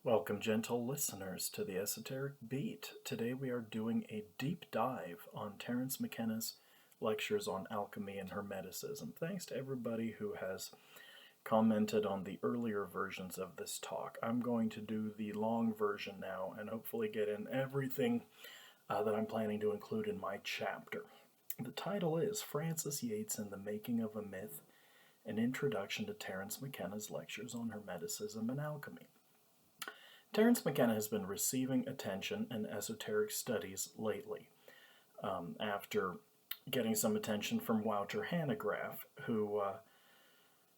Welcome, gentle listeners, to the Esoteric Beat. Today we are doing a deep dive on Terence McKenna's lectures on alchemy and Hermeticism. Thanks to everybody who has commented on the earlier versions of this talk. I'm going to do the long version now and hopefully get in everything that I'm planning to include in my chapter. The title is Francis Yates and the Making of a Myth, an Introduction to Terence McKenna's Lectures on Hermeticism and Alchemy. Terence McKenna has been receiving attention in esoteric studies lately, after getting some attention from Wouter Hanegraaff, who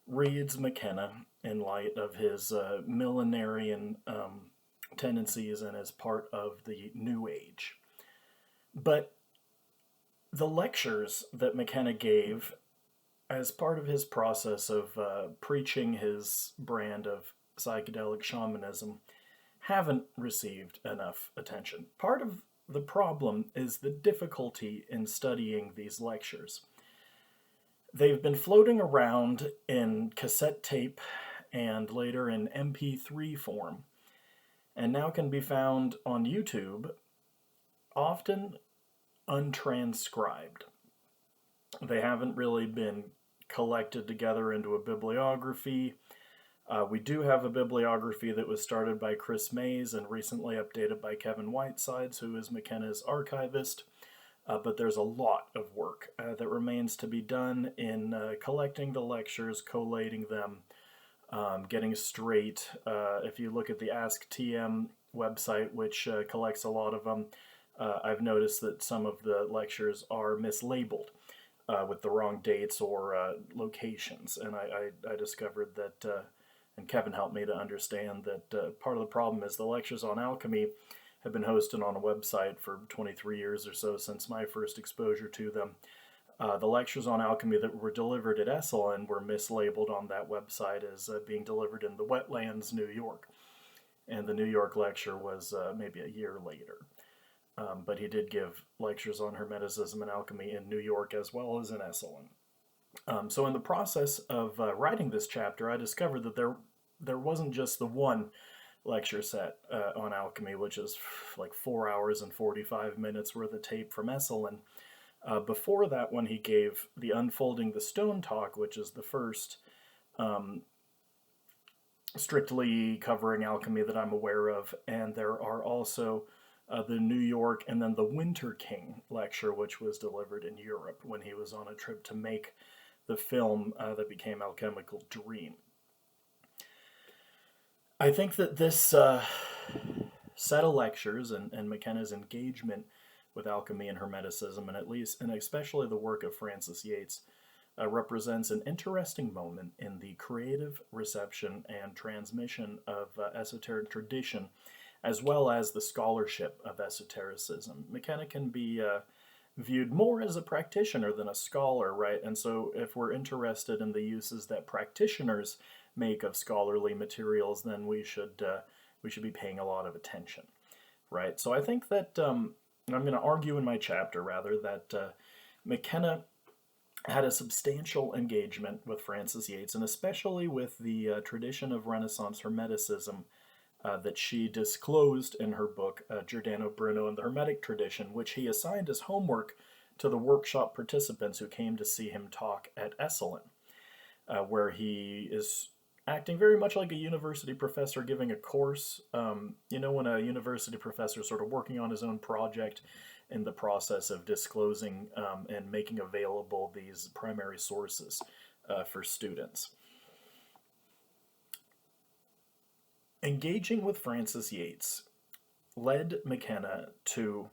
reads McKenna in light of his millenarian tendencies and as part of the New Age. But the lectures that McKenna gave as part of his process of preaching his brand of psychedelic shamanism haven't received enough attention. Part of the problem is the difficulty in studying these lectures. They've been floating around in cassette tape and later in MP3 form, and now can be found on YouTube, often untranscribed. They haven't really been collected together into a bibliography. We do have a bibliography that was started by Chris Mays and recently updated by Kevin Whitesides, who is McKenna's archivist, but there's a lot of work that remains to be done in collecting the lectures, collating them, getting straight. If you look at the Ask TM website, which collects a lot of them, I've noticed that some of the lectures are mislabeled with the wrong dates or locations, and I discovered that and Kevin helped me to understand that part of the problem is the lectures on alchemy have been hosted on a website for 23 years or so since my first exposure to them. The lectures on alchemy that were delivered at Esalen were mislabeled on that website as being delivered in the Wetlands, New York. And the New York lecture was maybe a year later. But he did give lectures on Hermeticism and Alchemy in New York as well as in Esalen. So in the process of writing this chapter, I discovered that there wasn't just the one lecture set on alchemy, which is like 4 hours and 45 minutes worth of tape from Esalen. Before that one, he gave the Unfolding the Stone talk, which is the first strictly covering alchemy that I'm aware of, and there are also the New York and then the Winter King lecture, which was delivered in Europe when he was on a trip to make the film that became Alchemical Dream. I think that this set of lectures and McKenna's engagement with alchemy and Hermeticism, and especially the work of Francis Yates, represents an interesting moment in the creative reception and transmission of esoteric tradition, as well as the scholarship of esotericism. McKenna can be viewed more as a practitioner than a scholar, right? And so if we're interested in the uses that practitioners make of scholarly materials, then we should be paying a lot of attention, right? So I think that I'm going to argue in my chapter, rather, that McKenna had a substantial engagement with Francis Yates, and especially with the tradition of Renaissance Hermeticism that she disclosed in her book, Giordano Bruno and the Hermetic Tradition, which he assigned as homework to the workshop participants who came to see him talk at Esalen, where he is acting very much like a university professor giving a course. When a university professor is sort of working on his own project in the process of disclosing and making available these primary sources for students. Engaging with Francis Yates led McKenna to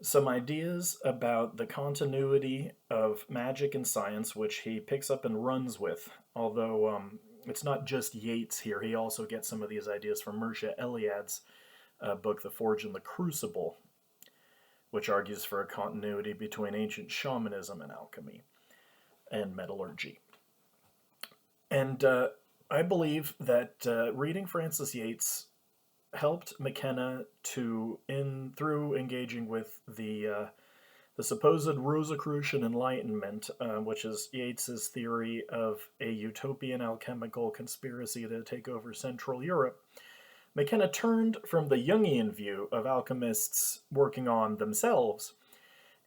some ideas about the continuity of magic and science, which he picks up and runs with, although it's not just Yates here. He also gets some of these ideas from Mircea Eliade's book, The Forge and the Crucible, which argues for a continuity between ancient shamanism and alchemy and metallurgy. And I believe that reading Francis Yates helped McKenna to, through engaging with the supposed Rosicrucian Enlightenment, which is Yates's theory of a utopian alchemical conspiracy to take over Central Europe, McKenna turned from the Jungian view of alchemists working on themselves,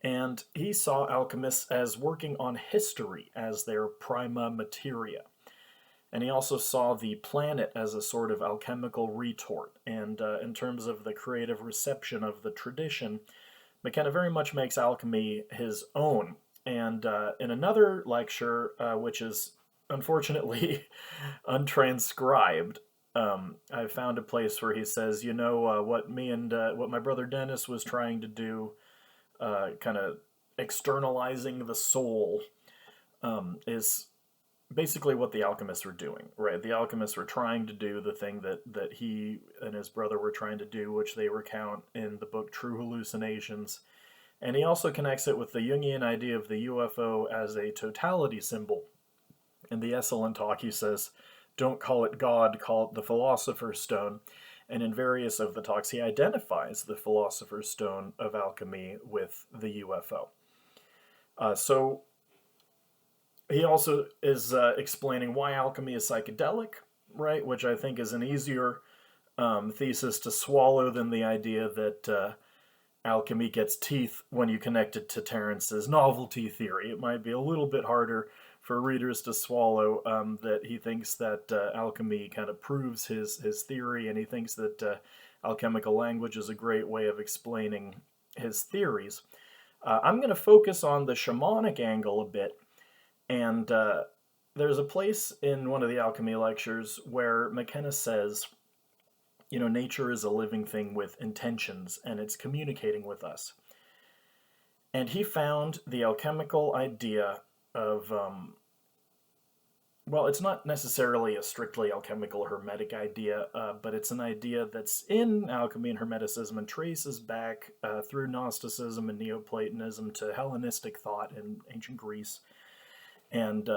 and he saw alchemists as working on history as their prima materia. And he also saw the planet as a sort of alchemical retort. And in terms of the creative reception of the tradition, McKenna very much makes alchemy his own. And in another lecture, which is unfortunately untranscribed, I found a place where he says, what me and what my brother Dennis was trying to do, kind of externalizing the soul, is basically what the alchemists were doing, right? The alchemists were trying to do the thing that he and his brother were trying to do, which they recount in the book True Hallucinations. And he also connects it with the Jungian idea of the UFO as a totality symbol. In the Esalen talk, he says, don't call it God, call it the Philosopher's Stone. And in various of the talks, he identifies the Philosopher's Stone of alchemy with the UFO. So he also is explaining why alchemy is psychedelic, right? Which I think is an easier thesis to swallow than the idea that alchemy gets teeth when you connect it to Terence's novelty theory. It might be a little bit harder for readers to swallow that he thinks that alchemy kind of proves his theory, and he thinks that alchemical language is a great way of explaining his theories. I'm going to focus on the shamanic angle a bit, and there's a place in one of the alchemy lectures where McKenna says, nature is a living thing with intentions, and it's communicating with us. And he found the alchemical idea of, it's not necessarily a strictly alchemical hermetic idea, but it's an idea that's in alchemy and Hermeticism and traces back through Gnosticism and Neoplatonism to Hellenistic thought in ancient Greece. And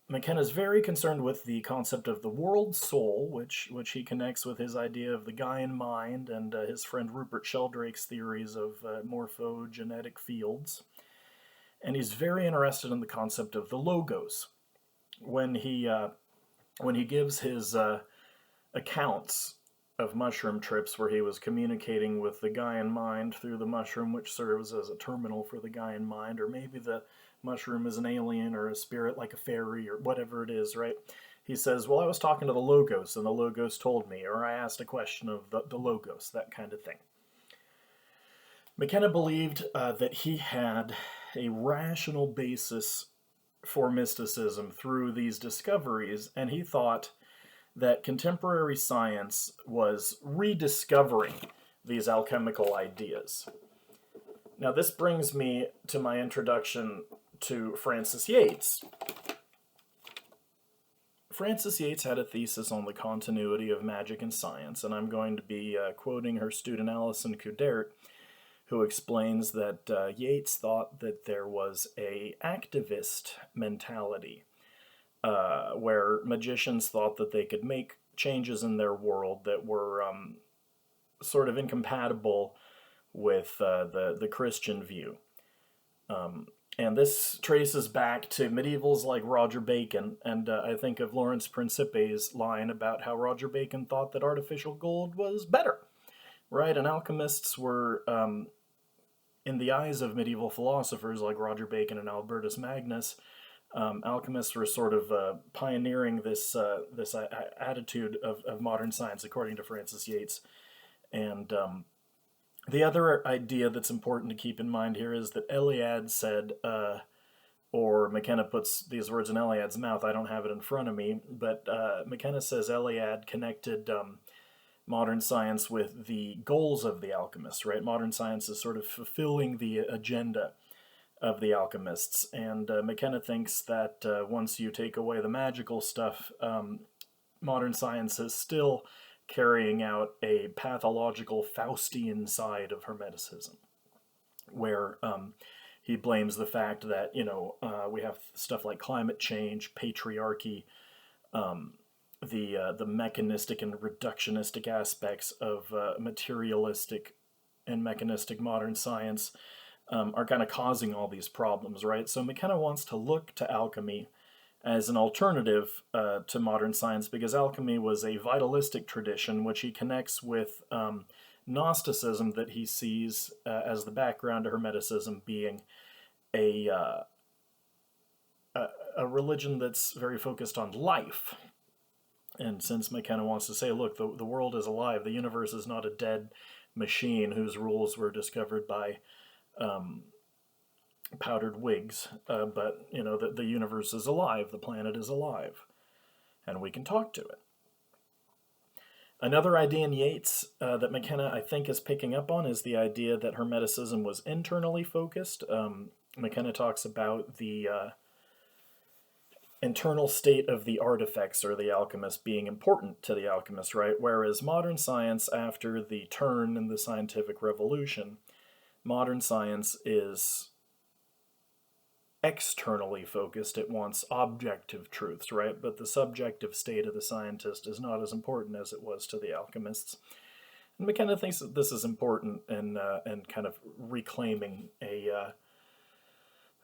McKenna is very concerned with the concept of the world soul, which he connects with his idea of the Gaian mind and his friend Rupert Sheldrake's theories of morphogenetic fields. And he's very interested in the concept of the logos. When he gives his accounts of mushroom trips where he was communicating with the Gaian mind through the mushroom, which serves as a terminal for the Gaian mind, or maybe the mushroom is an alien or a spirit like a fairy or whatever it is, right? He says, I was talking to the Logos and the Logos told me, or I asked a question of the Logos, that kind of thing. McKenna believed that he had a rational basis for mysticism through these discoveries, and he thought that contemporary science was rediscovering these alchemical ideas. Now, this brings me to my introduction to Francis Yates. Francis Yates had a thesis on the continuity of magic and science, and I'm going to be quoting her student Alison Coudert, who explains that Yates thought that there was a activist mentality where magicians thought that they could make changes in their world that were sort of incompatible with the Christian view. And this traces back to medievals like Roger Bacon, and I think of Lawrence Principe's line about how Roger Bacon thought that artificial gold was better, right? And alchemists were, in the eyes of medieval philosophers like Roger Bacon and Albertus Magnus, alchemists were sort of pioneering this attitude of modern science, according to Francis Yates. And the other idea that's important to keep in mind here is that Eliade said, or McKenna puts these words in Eliade's mouth, I don't have it in front of me, but McKenna says Eliade connected modern science with the goals of the alchemists, right? Modern science is sort of fulfilling the agenda of the alchemists, and McKenna thinks that once you take away the magical stuff, modern science is still carrying out a pathological Faustian side of Hermeticism, where he blames the fact that, we have stuff like climate change, patriarchy, the mechanistic and reductionistic aspects of materialistic and mechanistic modern science are kind of causing all these problems, right? So McKenna wants to look to alchemy as an alternative to modern science, because alchemy was a vitalistic tradition which he connects with Gnosticism, that he sees as the background to Hermeticism, being a, uh, a religion that's very focused on life. And since McKenna wants to say, look, the world is alive, the universe is not a dead machine whose rules were discovered by powdered wigs, but the universe is alive, the planet is alive, and we can talk to it. Another idea in Yates that McKenna, I think, is picking up on is the idea that Hermeticism was internally focused. McKenna talks about the internal state of the artifacts or the alchemist being important to the alchemist, right? Whereas modern science, after the turn in the scientific revolution, modern science is externally focused. It wants objective truths, right? But the subjective state of the scientist is not as important as it was to the alchemists. And McKenna thinks that this is important in kind of reclaiming a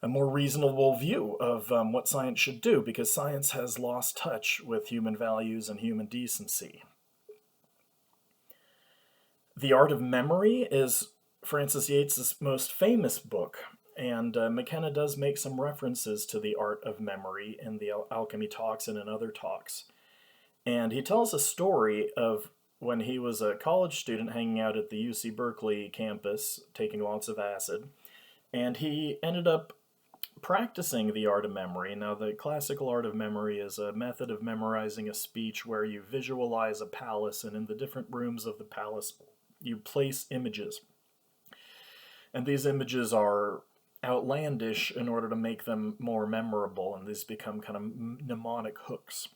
more reasonable view of what science should do, because science has lost touch with human values and human decency. The Art of Memory is Francis Yates' most famous book, and McKenna does make some references to the art of memory in the Alchemy talks and in other talks. And he tells a story of when he was a college student hanging out at the UC Berkeley campus, taking lots of acid, and he ended up practicing the art of memory. Now, the classical art of memory is a method of memorizing a speech where you visualize a palace, and in the different rooms of the palace, you place images. And these images are outlandish in order to make them more memorable, and these become kind of mnemonic hooks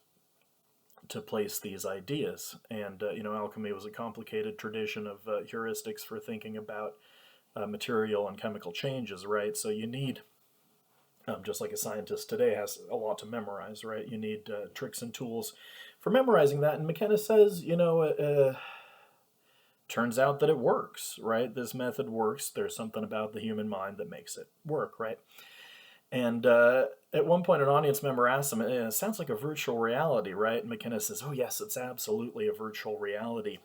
to place these ideas. And, alchemy was a complicated tradition of heuristics for thinking about material and chemical changes, right? So you need, just like a scientist today has a lot to memorize, right? You need tricks and tools for memorizing that. And McKenna says, turns out that it works, right? This method works. There's something about the human mind that makes it work, right? And at one point, an audience member asks him, it sounds like a virtual reality, right? And McKenna says, oh, yes, it's absolutely a virtual reality.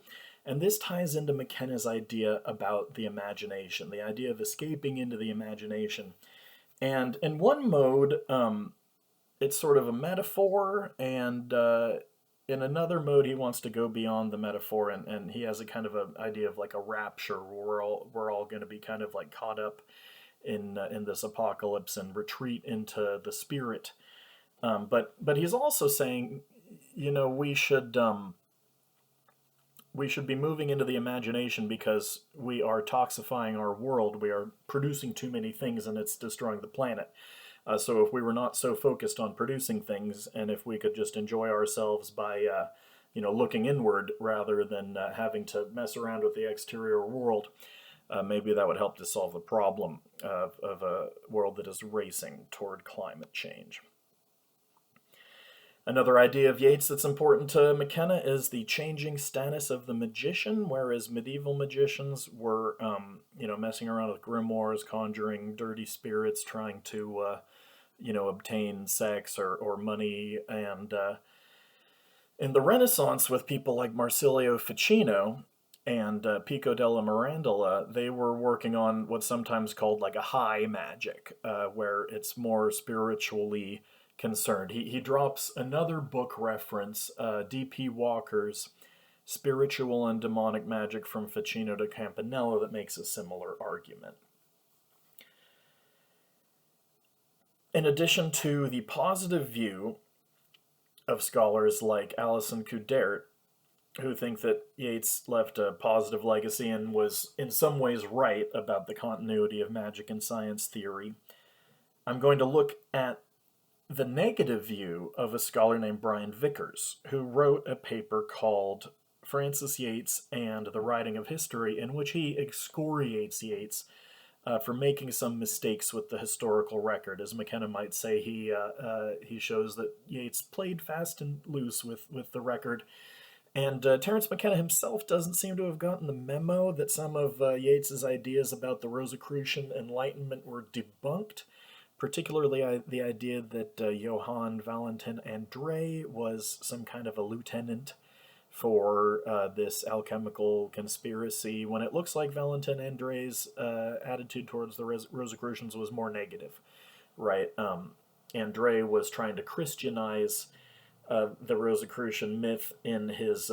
And this ties into McKenna's idea about the imagination, the idea of escaping into the imagination. And in one mode, it's sort of a metaphor, and in another mode, he wants to go beyond the metaphor, and he has a kind of an idea of like a rapture, where we're all going to be kind of like caught up in this apocalypse and retreat into the spirit. But he's also saying, we should be moving into the imagination because we are toxifying our world. We are producing too many things, and it's destroying the planet. So if we were not so focused on producing things, and if we could just enjoy ourselves by, looking inward rather than having to mess around with the exterior world, maybe that would help to solve the problem of a world that is racing toward climate change. Another idea of Yates that's important to McKenna is the changing status of the magician, whereas medieval magicians were, messing around with grimoires, conjuring dirty spirits, trying to, obtain sex or money. And in the Renaissance, with people like Marsilio Ficino and Pico della Mirandola, they were working on what's sometimes called like a high magic, where it's more spiritually concerned. He drops another book reference, D.P. Walker's Spiritual and Demonic Magic from Ficino to Campanella, that makes a similar argument. In addition to the positive view of scholars like Alison Coudert, who think that Yates left a positive legacy and was in some ways right about the continuity of magic and science theory, I'm going to look at the negative view of a scholar named Brian Vickers, who wrote a paper called Francis Yates and the Writing of History, in which he excoriates Yates for making some mistakes with the historical record. As McKenna might say, he shows that Yates played fast and loose with the record. And Terence McKenna himself doesn't seem to have gotten the memo that some of Yates's ideas about the Rosicrucian Enlightenment were debunked particularly the idea that Johann Valentin André was some kind of a lieutenant for this alchemical conspiracy, when it looks like Valentin André's attitude towards the Rosicrucians was more negative, right? André was trying to Christianize the Rosicrucian myth in his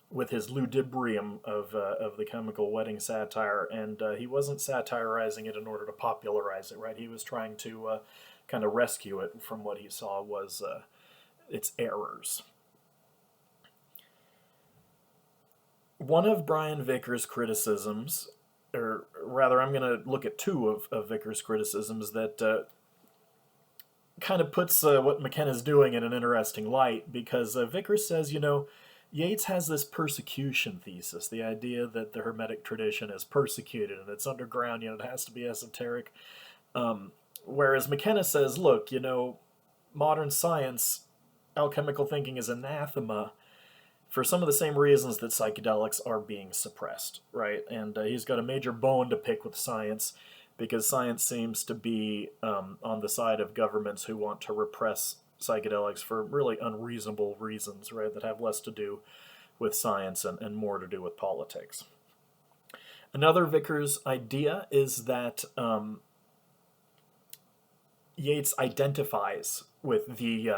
with his ludibrium of the chemical wedding satire, and he wasn't satirizing it in order to popularize it, right? He was trying to kind of rescue it from what he saw was its errors. One of Brian Vickers' criticisms, or rather, I'm going to look at two of Vickers' criticisms that kind of puts what McKenna's doing in an interesting light, because Vickers says, Yates has this persecution thesis, the idea that the Hermetic tradition is persecuted and it's underground, it has to be esoteric. Whereas McKenna says, look, modern science, alchemical thinking is anathema for some of the same reasons that psychedelics are being suppressed, right? And he's got a major bone to pick with science, because science seems to be on the side of governments who want to repress psychedelics for really unreasonable reasons, right, that have less to do with science and more to do with politics. Another Vickers idea is that Yates identifies with the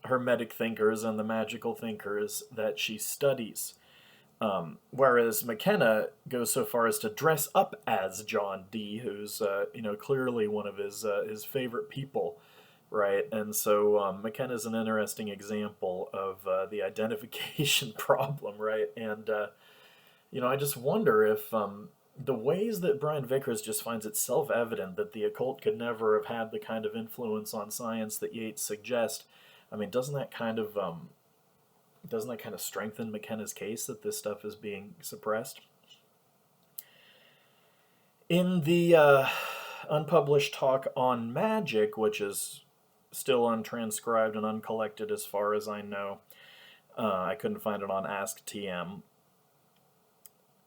Hermetic thinkers and the magical thinkers that she studies. Whereas McKenna goes so far as to dress up as John Dee, who's clearly one of his favorite people, right? And so McKenna's an interesting example of the identification problem, right? And I just wonder if the ways that Brian Vickers just finds it self-evident that the occult could never have had the kind of influence on science that Yates suggests. I mean, doesn't that kind of strengthen McKenna's case that this stuff is being suppressed? In the unpublished talk on magic, which is still untranscribed and uncollected as far as I know, I couldn't find it on AskTM,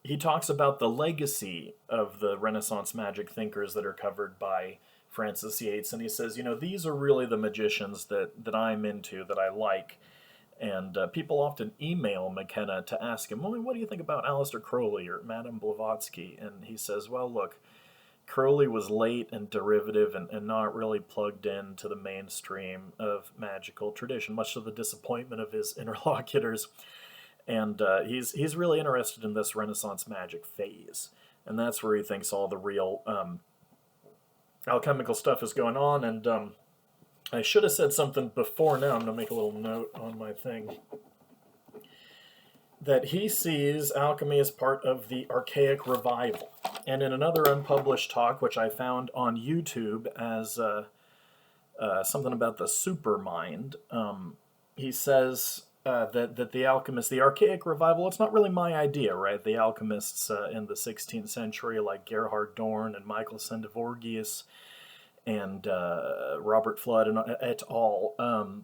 he talks about the legacy of the Renaissance magic thinkers that are covered by Francis Yates, and he says, these are really the magicians that I'm into, that I like. And people often email McKenna to ask him, well, what do you think about Aleister Crowley or Madame Blavatsky? And he says, well, look, Crowley was late and derivative and not really plugged into the mainstream of magical tradition, much to the disappointment of his interlocutors. And he's really interested in this Renaissance magic phase. And that's where he thinks all the real alchemical stuff is going on. And I should have said something before now. I'm going to make a little note on my thing. That he sees alchemy as part of the archaic revival. And in another unpublished talk, which I found on YouTube as something about the supermind, he says that the alchemists, the archaic revival, it's not really my idea, right? The alchemists in the 16th century, like Gerhard Dorn and Michael Sendivorgius and Robert Flood and et al.,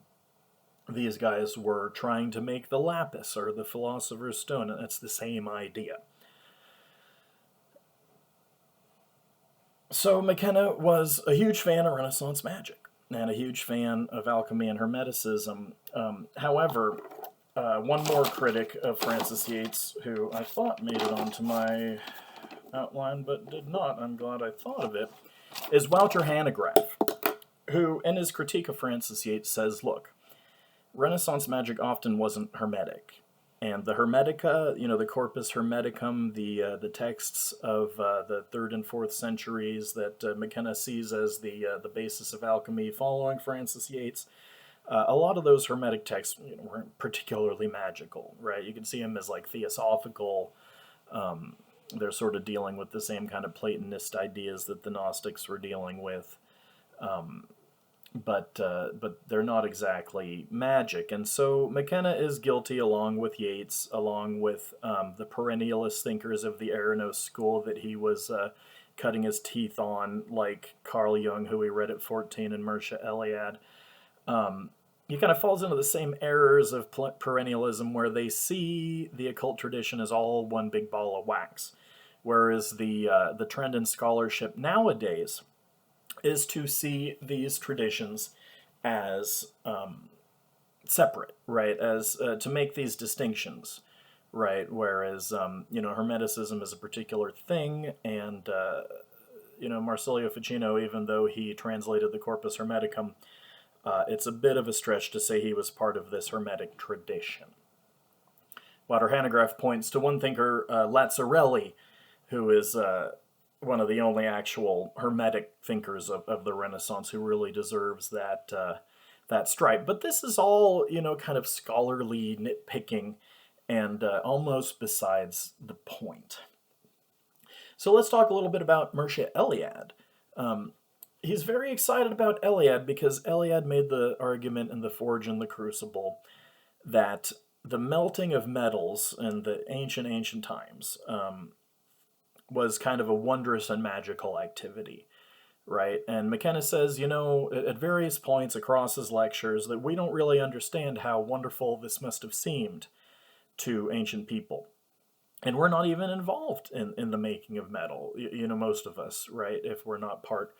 these guys were trying to make the lapis, or the philosopher's stone, and it's the same idea. So McKenna was a huge fan of Renaissance magic, and a huge fan of alchemy and Hermeticism. However, one more critic of Francis Yates, who I thought made it onto my outline, but did not, I'm glad I thought of it, is Wouter Hanegraaff, who, in his critique of Francis Yates, says, look, Renaissance magic often wasn't Hermetic. And the Hermetica, the Corpus Hermeticum, the texts of the 3rd and 4th centuries that McKenna sees as the basis of alchemy following Francis Yates, a lot of those Hermetic texts weren't particularly magical, right? You can see them as like theosophical. They're sort of dealing with the same kind of Platonist ideas that the Gnostics were dealing with. But they're not exactly magic. And so McKenna is guilty, along with Yates, along with the perennialist thinkers of the Eranos school that he was cutting his teeth on, like Carl Jung, who we read at 14, and Mircea Eliade. He kind of falls into the same errors of perennialism, where they see the occult tradition as all one big ball of wax, whereas the trend in scholarship nowadays is to see these traditions as separate, right? As to make these distinctions, right? Whereas, Hermeticism is a particular thing, and Marsilio Ficino, even though he translated the Corpus Hermeticum, it's a bit of a stretch to say he was part of this Hermetic tradition. Walter Hanegraaff points to one thinker, Lazzarelli, who is one of the only actual Hermetic thinkers of the Renaissance who really deserves that stripe. But this is all, kind of scholarly nitpicking and almost besides the point. So let's talk a little bit about Mircea Eliade. He's very excited about Eliade because Eliade made the argument in The Forge and the Crucible that the melting of metals in the ancient times was kind of a wondrous and magical activity, right? And McKenna says, at various points across his lectures that we don't really understand how wonderful this must have seemed to ancient people. And we're not even involved in the making of metal, most of us, right? If we're not part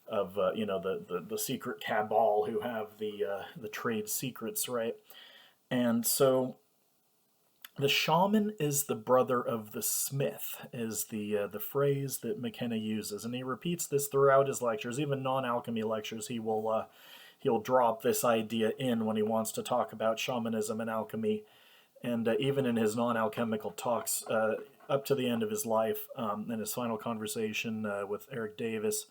of, the secret cabal who have the trade secrets, right? And so the shaman is the brother of the smith, is the phrase that McKenna uses, and he repeats this throughout his lectures, even non-alchemy lectures. He'll drop this idea in when he wants to talk about shamanism and alchemy, and even in his non-alchemical talks up to the end of his life, in his final conversation with Eric Davis,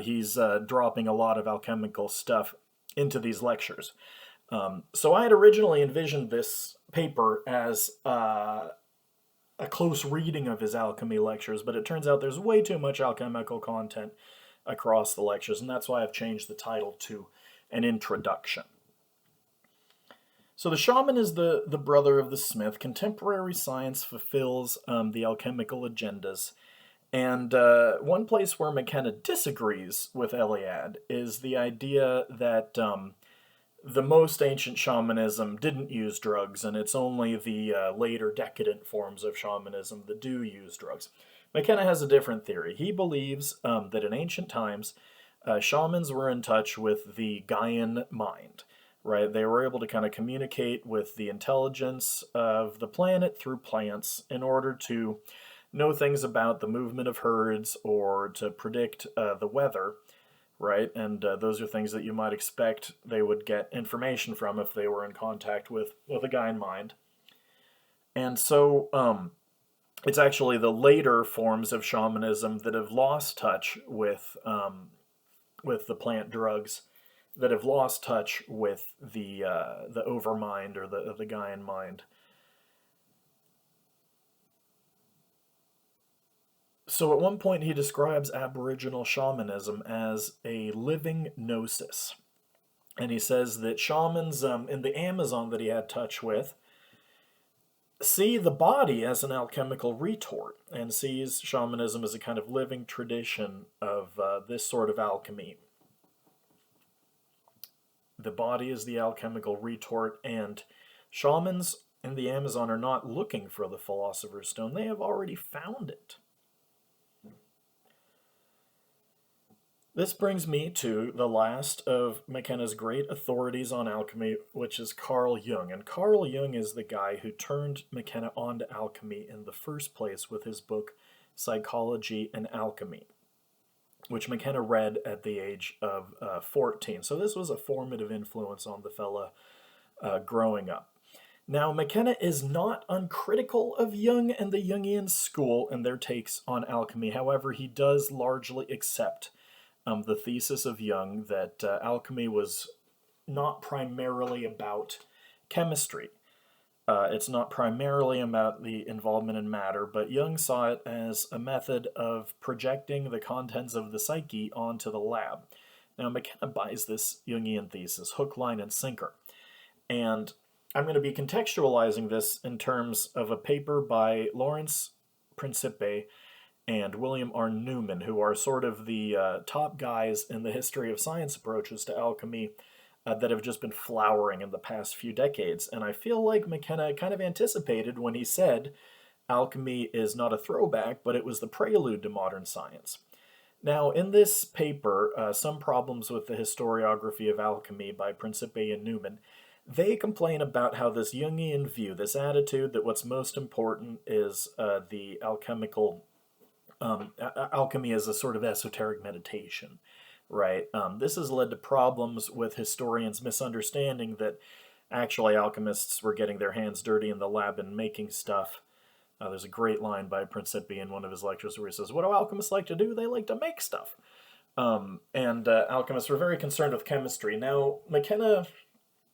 he's dropping a lot of alchemical stuff into these lectures. So I had originally envisioned this paper as a close reading of his alchemy lectures, but it turns out there's way too much alchemical content across the lectures, and that's why I've changed the title to an introduction. So the shaman is the brother of the smith. Contemporary science fulfills the alchemical agendas. And one place where McKenna disagrees with Eliade is the idea that the most ancient shamanism didn't use drugs, and it's only the later decadent forms of shamanism that do use drugs. McKenna has a different theory. He believes that in ancient times, shamans were in touch with the Gaian mind, right? They were able to kind of communicate with the intelligence of the planet through plants in order to know things about the movement of herds or to predict the weather, right? And those are things that you might expect they would get information from if they were in contact with a Gaian mind. And so it's actually the later forms of shamanism that have lost touch with the plant drugs, that have lost touch with the overmind or the Gaian mind. So at one point he describes Aboriginal shamanism as a living gnosis. And he says that shamans in the Amazon that he had touch with see the body as an alchemical retort and sees shamanism as a kind of living tradition of this sort of alchemy. The body is the alchemical retort, and shamans in the Amazon are not looking for the philosopher's stone. They have already found it. This brings me to the last of McKenna's great authorities on alchemy, which is Carl Jung. And Carl Jung is the guy who turned McKenna onto alchemy in the first place with his book, Psychology and Alchemy, which McKenna read at the age of 14. So this was a formative influence on the fella growing up. Now, McKenna is not uncritical of Jung and the Jungian school and their takes on alchemy. However, he does largely accept the thesis of Jung that alchemy was not primarily about chemistry. It's not primarily about the involvement in matter, but Jung saw it as a method of projecting the contents of the psyche onto the lab. Now, McKenna buys this Jungian thesis, hook, line, and sinker. And I'm going to be contextualizing this in terms of a paper by Lawrence Principe and William R. Newman, who are sort of the top guys in the history of science approaches to alchemy that have just been flowering in the past few decades. And I feel like McKenna kind of anticipated when he said alchemy is not a throwback, but it was the prelude to modern science. Now, in this paper, Some Problems with the Historiography of Alchemy by Principe and Newman, they complain about how this Jungian view, this attitude that what's most important is the alchemical alchemy as a sort of esoteric meditation, right? This has led to problems with historians misunderstanding that actually alchemists were getting their hands dirty in the lab and making stuff. There's a great line by Principi in one of his lectures where he says, "What do alchemists like to do? They like to make stuff." And alchemists were very concerned with chemistry. Now, McKenna,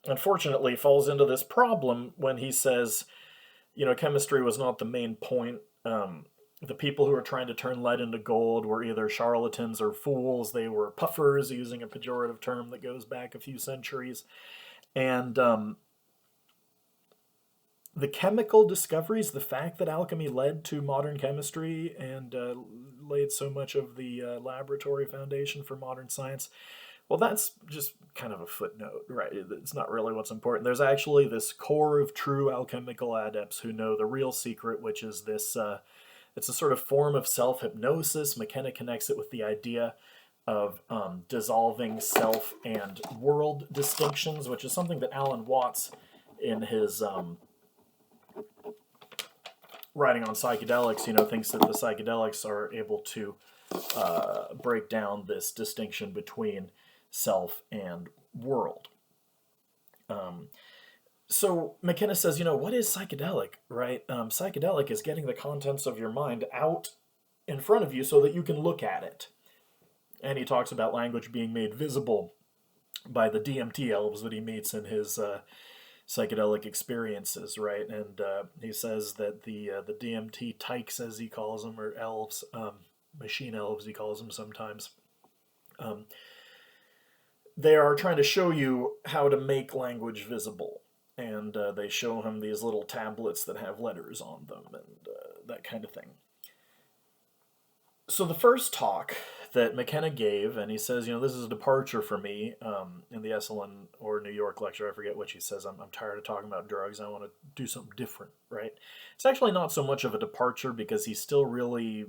unfortunately, falls into this problem when he says, chemistry was not the main point. The people who were trying to turn lead into gold were either charlatans or fools. They were puffers, using a pejorative term that goes back a few centuries. And the chemical discoveries, the fact that alchemy led to modern chemistry and laid so much of the laboratory foundation for modern science, well, that's just kind of a footnote, right? It's not really what's important. There's actually this core of true alchemical adepts who know the real secret, which is this, it's a sort of form of self-hypnosis. McKenna connects it with the idea of dissolving self and world distinctions, which is something that Alan Watts, in his writing on psychedelics, thinks that the psychedelics are able to break down this distinction between self and world. So McKenna says, what is psychedelic, right? Psychedelic is getting the contents of your mind out in front of you so that you can look at it. And he talks about language being made visible by the DMT elves that he meets in his psychedelic experiences, right? And he says that the DMT tykes, as he calls them, or elves, machine elves he calls them sometimes, they are trying to show you how to make language visible. And they show him these little tablets that have letters on them and that kind of thing. So the first talk that McKenna gave, and he says, this is a departure for me in the Esalen or New York lecture, I forget which he says, I'm tired of talking about drugs, I want to do something different, right? It's actually not so much of a departure because he's still really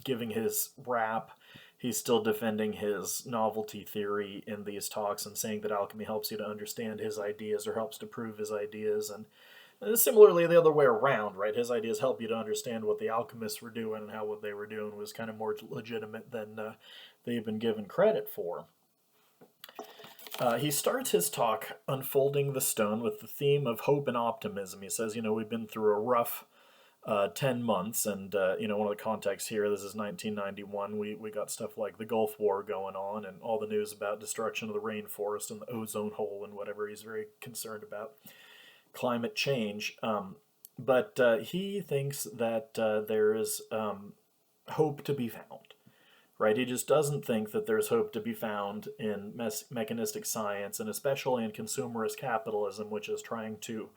giving his rap. He's still defending his novelty theory in these talks and saying that alchemy helps you to understand his ideas or helps to prove his ideas. And similarly, the other way around, right? His ideas help you to understand what the alchemists were doing and how what they were doing was kind of more legitimate than they've been given credit for. He starts his talk unfolding the stone with the theme of hope and optimism. He says, we've been through a rough 10 months, and one of the contexts here, this is 1991, we got stuff like the Gulf War going on and all the news about destruction of the rainforest and the ozone hole and whatever he's very concerned about. Climate change, but he thinks that there is hope to be found, right? He just doesn't think that there's hope to be found in mechanistic science, and especially in consumerist capitalism, which is trying to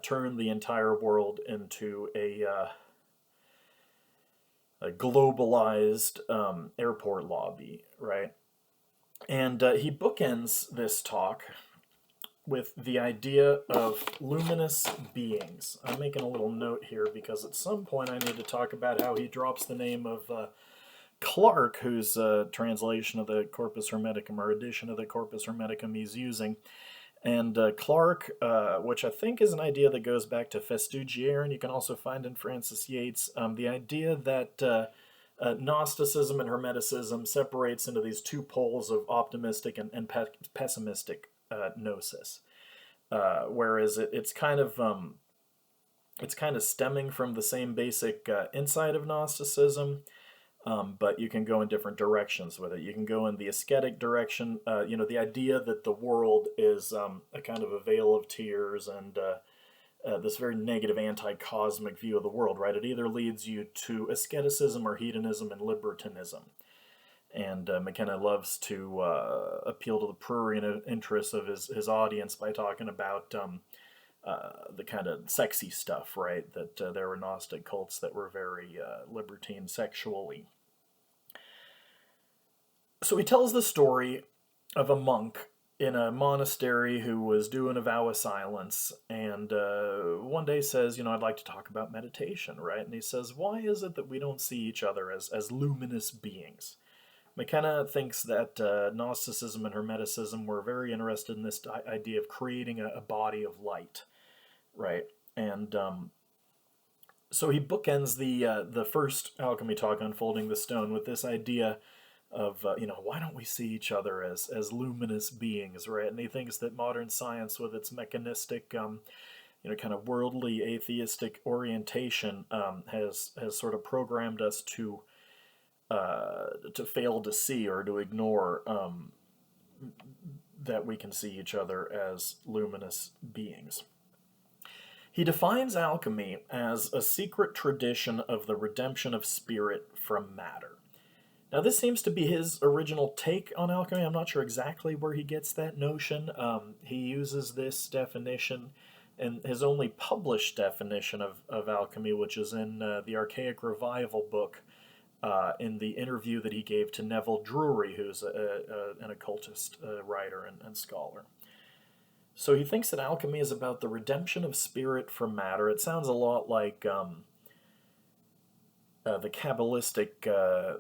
turn the entire world into a globalized airport lobby, right? And he bookends this talk with the idea of luminous beings. I'm making a little note here because at some point I need to talk about how he drops the name of Clark, whose translation of the Corpus Hermeticum, or edition of the Corpus Hermeticum he's using. And Clark, which I think is an idea that goes back to Festugière, and you can also find in Francis Yates, the idea that Gnosticism and Hermeticism separates into these two poles of optimistic and pessimistic gnosis, whereas it's kind of stemming from the same basic insight of Gnosticism, but you can go in different directions with it. You can go in the ascetic direction, the idea that the world is a kind of a veil of tears and this very negative anti-cosmic view of the world, right? It either leads you to asceticism or hedonism and libertinism. And McKenna loves to appeal to the prurient interests of his audience by talking about the kind of sexy stuff, right? That there were Gnostic cults that were very libertine sexually. So he tells the story of a monk in a monastery who was doing a vow of silence, and one day says, I'd like to talk about meditation, right? And he says, why is it that we don't see each other as luminous beings? McKenna thinks that Gnosticism and Hermeticism were very interested in this idea of creating a body of light, right? And so he bookends the first alchemy talk, Unfolding the Stone, with this idea of why don't we see each other as luminous beings, right? And he thinks that modern science, with its mechanistic, kind of worldly atheistic orientation, has sort of programmed us to fail to see or to ignore that we can see each other as luminous beings. He defines alchemy as a secret tradition of the redemption of spirit from matter. Now, this seems to be his original take on alchemy. I'm not sure exactly where he gets that notion. He uses this definition in his only published definition of alchemy, which is in the Archaic Revival book, in the interview that he gave to Neville Drury, who's an occultist writer and scholar. So he thinks that alchemy is about the redemption of spirit from matter. It sounds a lot like the Kabbalistic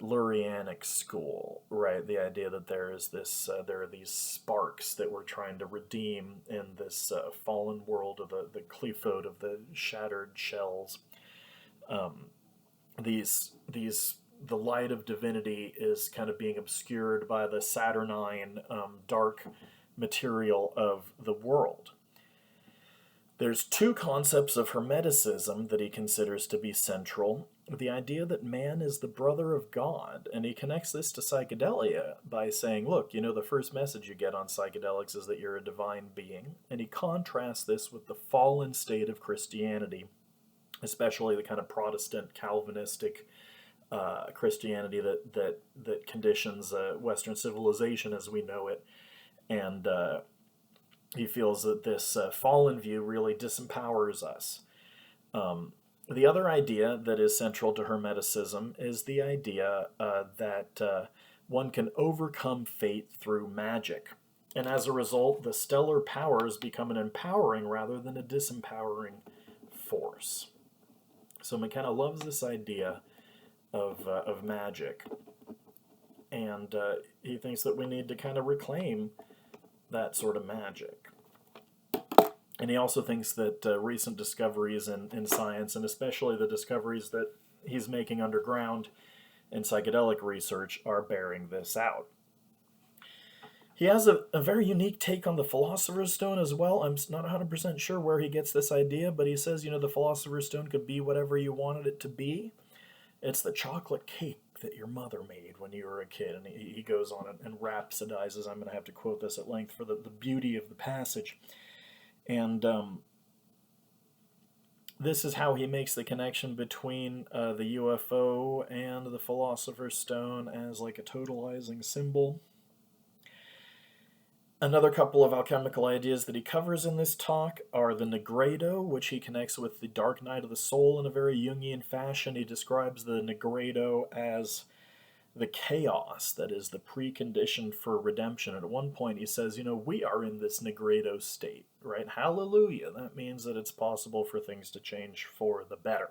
Lurianic school, right? The idea that there are these sparks that we're trying to redeem in this fallen world of the Qliphote of the shattered shells. The light of divinity is kind of being obscured by the Saturnine dark material of the world. There's two concepts of Hermeticism that he considers to be central. The idea that man is the brother of God, and he connects this to psychedelia by saying, look, the first message you get on psychedelics is that you're a divine being, and he contrasts this with the fallen state of Christianity, especially the kind of Protestant Calvinistic Christianity that conditions Western civilization as we know it, and he feels that this fallen view really disempowers us. The other idea that is central to Hermeticism is the idea that one can overcome fate through magic. And as a result, the stellar powers become an empowering rather than a disempowering force. So McKenna loves this idea of magic. And he thinks that we need to kind of reclaim that sort of magic. And he also thinks that recent discoveries in science, and especially the discoveries that he's making underground in psychedelic research, are bearing this out. He has a very unique take on the Philosopher's Stone as well. I'm not 100% sure where he gets this idea, but he says, the Philosopher's Stone could be whatever you wanted it to be. It's the chocolate cake that your mother made when you were a kid. And he goes on and rhapsodizes. I'm going to have to quote this at length for the beauty of the passage. And this is how he makes the connection between the UFO and the Philosopher's Stone as like a totalizing symbol. Another couple of alchemical ideas that he covers in this talk are the Negredo, which he connects with the dark night of the soul in a very Jungian fashion. He describes the Negredo as the chaos that is the precondition for redemption. And at one point he says, we are in this Negredo state, right? Hallelujah. That means that it's possible for things to change for the better.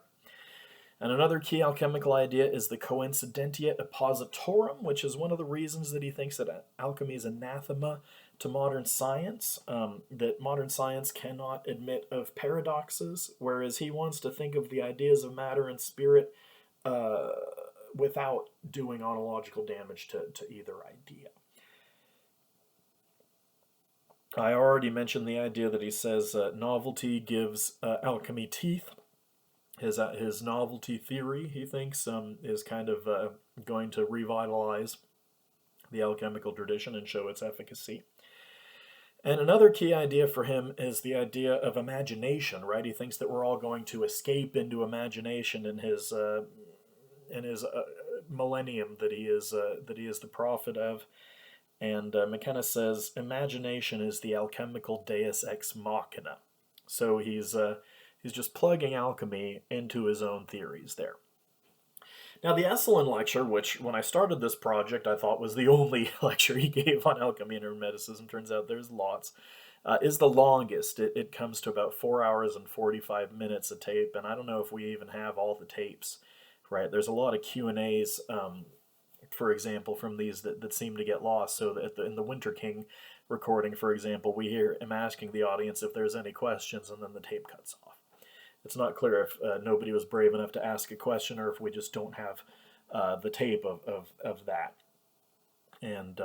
And another key alchemical idea is the coincidentia oppositorum, which is one of the reasons that he thinks that alchemy is anathema to modern science, that modern science cannot admit of paradoxes, whereas he wants to think of the ideas of matter and spirit without doing ontological damage to either idea. I already mentioned the idea that he says novelty gives alchemy teeth. His novelty theory, he thinks, is kind of going to revitalize the alchemical tradition and show its efficacy. And another key idea for him is the idea of imagination, right? He thinks that we're all going to escape into imagination in his millennium that he is the prophet of. And McKenna says imagination is the alchemical deus ex machina. So he's just plugging alchemy into his own theories there. Now, the Esalen lecture, which when I started this project I thought was the only lecture he gave on alchemy and Hermeticism, turns out there's lots, is the longest. It comes to about 4 hours and 45 minutes a tape, and I don't know if we even have all the tapes, right? There's a lot of Q&As for example, from these that seem to get lost. So that in the Winter King recording, for example, we hear him asking the audience if there's any questions, and then the tape cuts off. It's not clear if nobody was brave enough to ask a question, or if we just don't have the tape of that. And